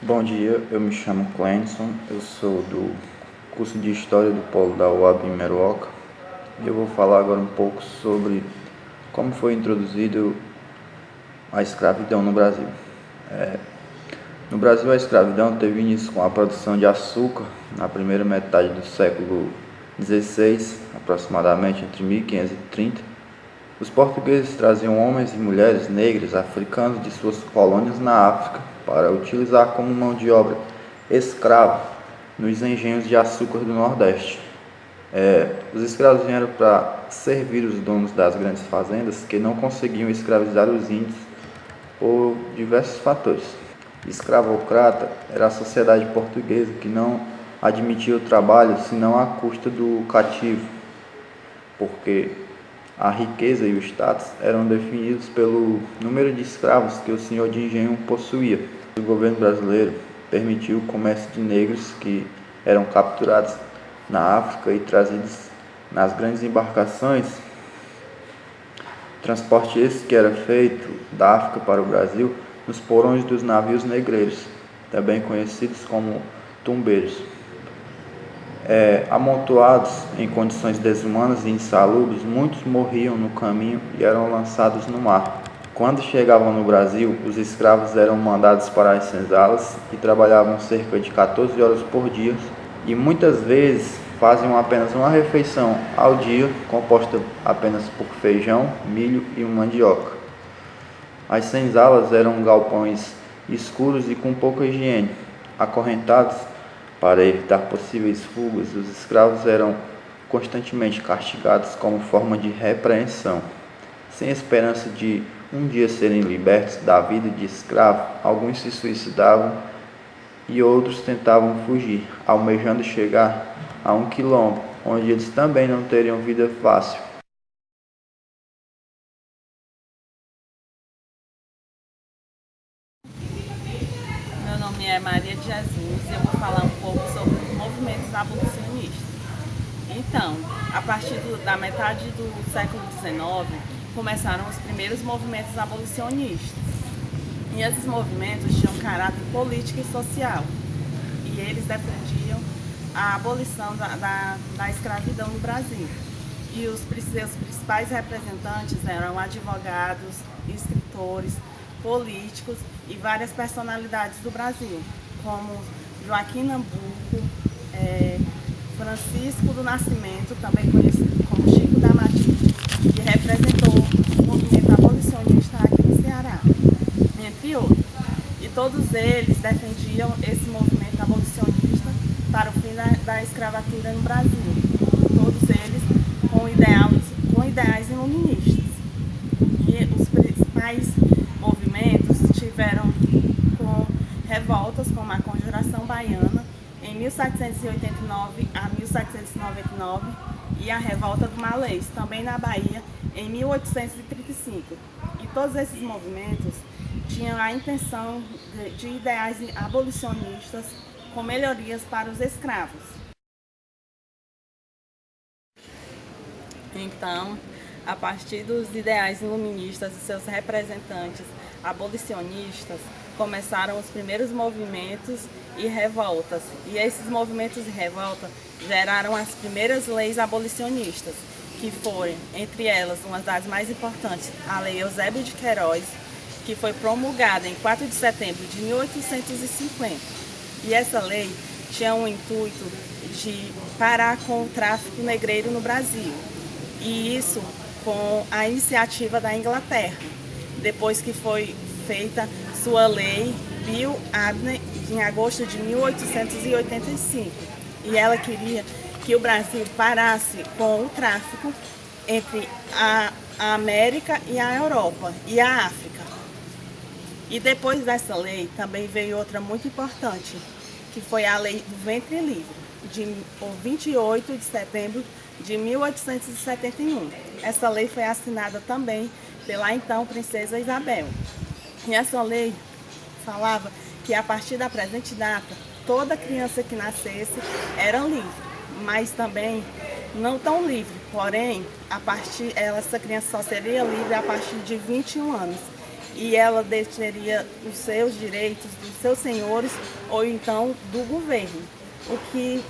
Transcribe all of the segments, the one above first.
Bom dia, eu me chamo Clenson, eu sou do curso de História do Polo da UAB em Meruoca e eu vou falar agora um pouco sobre como foi introduzido a escravidão no Brasil. No Brasil, a escravidão teve início com a produção de açúcar na primeira metade do século XVI, aproximadamente entre 1530 e 30. Os portugueses traziam homens e mulheres negras africanos de suas colônias na África para utilizar como mão de obra escrava nos engenhos de açúcar do Nordeste. Os escravos vieram para servir os donos das grandes fazendas que não conseguiam escravizar os índios por diversos fatores. Escravocrata era a sociedade portuguesa que não admitia o trabalho senão à custa do cativo, porque a riqueza e o status eram definidos pelo número de escravos que o senhor de engenho possuía. O governo brasileiro permitiu o comércio de negros que eram capturados na África e trazidos nas grandes embarcações. Transporte esse que era feito da África para o Brasil nos porões dos navios negreiros, também conhecidos como tumbeiros. Amontoados em condições desumanas e insalubres, muitos morriam no caminho e eram lançados no mar. Quando chegavam no Brasil, os escravos eram mandados para as senzalas e trabalhavam cerca de 14 horas por dia e muitas vezes faziam apenas uma refeição ao dia, composta apenas por feijão, milho e mandioca. As senzalas eram galpões escuros e com pouca higiene. Acorrentados para evitar possíveis fugas, os escravos eram constantemente castigados como forma de repreensão. Sem esperança de um dia serem libertos da vida de escravo, alguns se suicidavam e outros tentavam fugir, almejando chegar a um quilombo, onde eles também não teriam vida fácil. Meu nome é Maria de Jesus e eu vou falar um pouco sobre os movimentos abolicionistas. Então, a partir da metade do século XIX, começaram os primeiros movimentos abolicionistas. E esses movimentos tinham caráter político e social. E eles defendiam a abolição da escravidão no Brasil. E os seus principais representantes eram advogados, escritores, políticos e várias personalidades do Brasil, como Joaquim Nabuco, Francisco do Nascimento, também conhecido como Chico da Matinha, que representou o movimento abolicionista aqui no Ceará, entre outros. E todos eles defendiam esse movimento abolicionista para o fim da escravatura no Brasil. Todos eles com ideais iluministas. E os principais movimentos tiveram com revoltas como a Conjuração Baiana em 1789 a 1799 e a Revolta do Malês, também na Bahia, em 1835. E todos esses movimentos tinham a intenção de ideais abolicionistas com melhorias para os escravos. Então, a partir dos ideais iluministas e seus representantes abolicionistas, começaram os primeiros movimentos e revoltas. E esses movimentos e revoltas geraram as primeiras leis abolicionistas, que foram, entre elas, uma das mais importantes, a Lei Eusébio de Queiroz, que foi promulgada em 4 de setembro de 1850. E essa lei tinha o intuito de parar com o tráfico negreiro no Brasil. E isso com a iniciativa da Inglaterra, depois que foi feita sua lei Bill Abney em agosto de 1885. E ela queria que o Brasil parasse com o tráfico entre a América e a Europa e a África. E depois dessa lei também veio outra muito importante, que foi a Lei do Ventre Livre, de 28 de setembro de 1871. Essa lei foi assinada também pela então Princesa Isabel. E essa lei falava que a partir da presente data, toda criança que nascesse era livre, mas também não tão livre, porém, essa criança só seria livre a partir de 21 anos. e ela deteria os seus direitos dos seus senhores ou então do governo. O que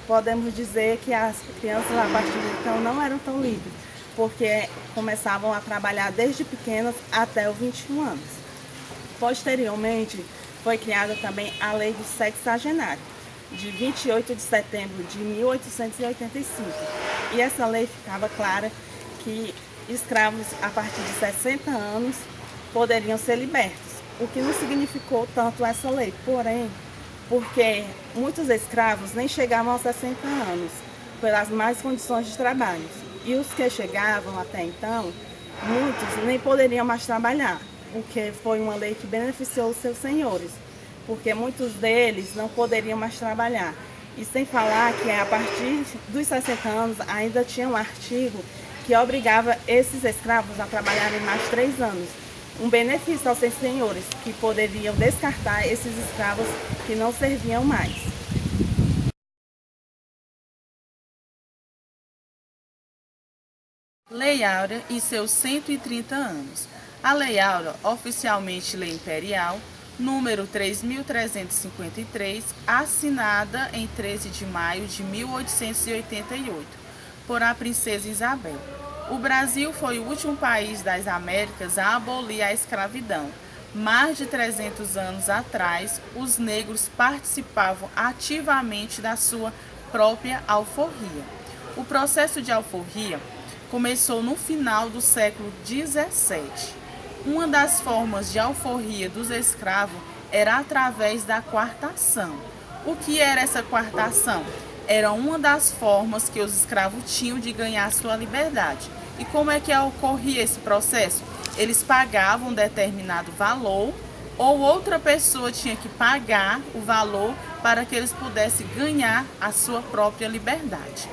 podemos dizer que as crianças a partir de então não eram tão livres, porque começavam a trabalhar desde pequenas até os 21 anos. Posteriormente, foi criada também a Lei do Sexagenário, de 28 de setembro de 1885. E essa lei ficava clara que escravos a partir de 60 anos poderiam ser libertos, o que não significou tanto essa lei, porém, porque muitos escravos nem chegavam aos 60 anos, pelas más condições de trabalho. E os que chegavam até então, muitos nem poderiam mais trabalhar, o que foi uma lei que beneficiou os seus senhores, porque muitos deles não poderiam mais trabalhar. E sem falar que a partir dos 60 anos ainda tinha um artigo que obrigava esses escravos a trabalharem mais 3 anos. Um benefício aos seus senhores, que poderiam descartar esses escravos que não serviam mais. Lei Áurea e seus 130 anos. A Lei Áurea, oficialmente Lei Imperial, número 3.353, assinada em 13 de maio de 1888, por a Princesa Isabel. O Brasil foi o último país das Américas a abolir a escravidão. Mais de 300 anos atrás, os negros participavam ativamente da sua própria alforria. O processo de alforria começou no final do século XVII. Uma das formas de alforria dos escravos era através da quartação. O que era essa quartação? Era uma das formas que os escravos tinham de ganhar sua liberdade. E como é que ocorria esse processo? Eles pagavam um determinado valor ou outra pessoa tinha que pagar o valor para que eles pudessem ganhar a sua própria liberdade.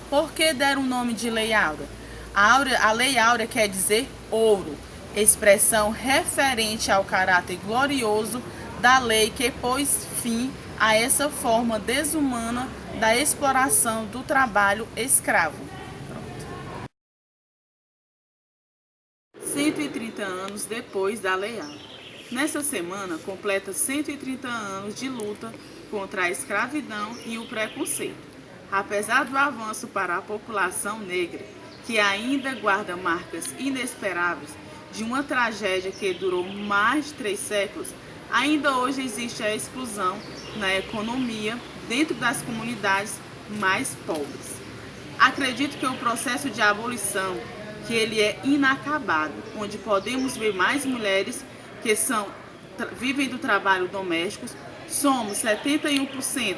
Por que deram o nome de Lei Áurea? A Lei Áurea quer dizer ouro, expressão referente ao caráter glorioso da lei que pôs fim a essa forma desumana da exploração do trabalho escravo. 130 anos depois da Lei Áurea. Nessa semana, completa 130 anos de luta contra a escravidão e o preconceito. Apesar do avanço para a população negra, que ainda guarda marcas inesperáveis de uma tragédia que durou mais de 3 séculos, ainda hoje existe a exclusão na economia dentro das comunidades mais pobres. Acredito que o processo de abolição, que ele é inacabado, onde podemos ver mais mulheres que vivem do trabalho doméstico, somos 71%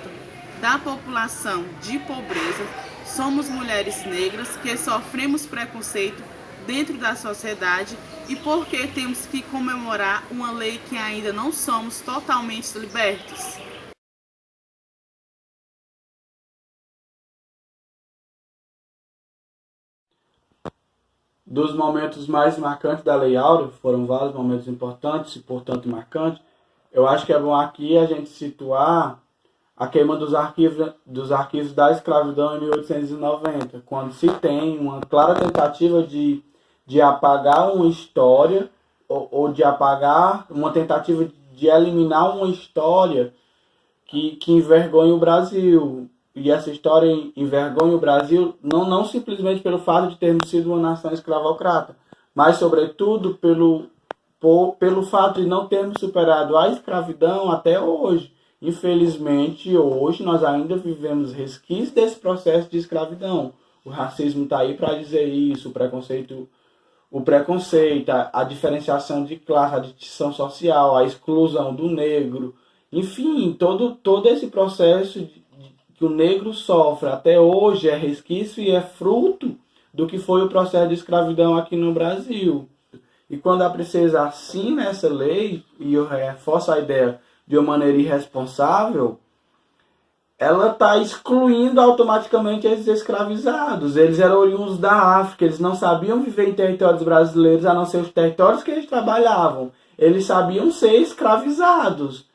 da população de pobreza, somos mulheres negras que sofremos preconceito dentro da sociedade e porque temos que comemorar uma lei que ainda não somos totalmente libertos. Dos momentos mais marcantes da Lei Áurea, foram vários momentos importantes e, portanto, marcantes, eu acho que é bom aqui a gente situar a queima dos arquivos da escravidão em 1890, quando se tem uma clara tentativa de apagar uma história ou de apagar uma tentativa de eliminar uma história que envergonha o Brasil. E essa história envergonha o Brasil não simplesmente pelo fato de termos sido uma nação escravocrata, mas, sobretudo, pelo fato de não termos superado a escravidão até hoje. Infelizmente, hoje nós ainda vivemos resquícios desse processo de escravidão. O racismo está aí para dizer isso, o preconceito, a diferenciação de classe, a distinção social, a exclusão do negro, enfim, todo esse processo que o negro sofre até hoje é resquício e é fruto do que foi o processo de escravidão aqui no Brasil. E quando a princesa assina essa lei, e eu reforço a ideia de uma maneira irresponsável, ela está excluindo automaticamente esses escravizados. Eles eram oriundos da África, eles não sabiam viver em territórios brasileiros, a não ser os territórios que eles trabalhavam. Eles sabiam ser escravizados.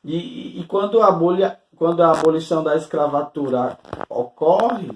E quando a abolição da escravatura ocorre,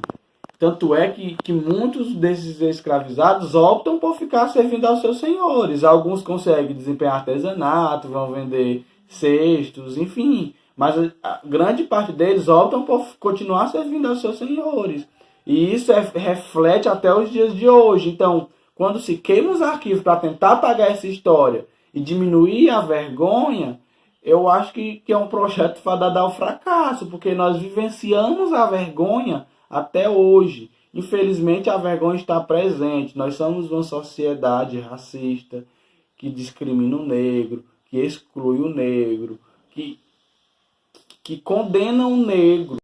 Tanto é que muitos desses escravizados optam por ficar servindo aos seus senhores. Alguns conseguem desempenhar artesanato, vão vender cestos, enfim. Mas a grande parte deles optam por continuar servindo aos seus senhores. E isso reflete até os dias de hoje. Então, quando se queima os arquivos para tentar apagar essa história e diminuir a vergonha, eu acho que é um projeto fadado ao fracasso, porque nós vivenciamos a vergonha até hoje. Infelizmente, a vergonha está presente. Nós somos uma sociedade racista que discrimina o negro, que exclui o negro, que condena o negro.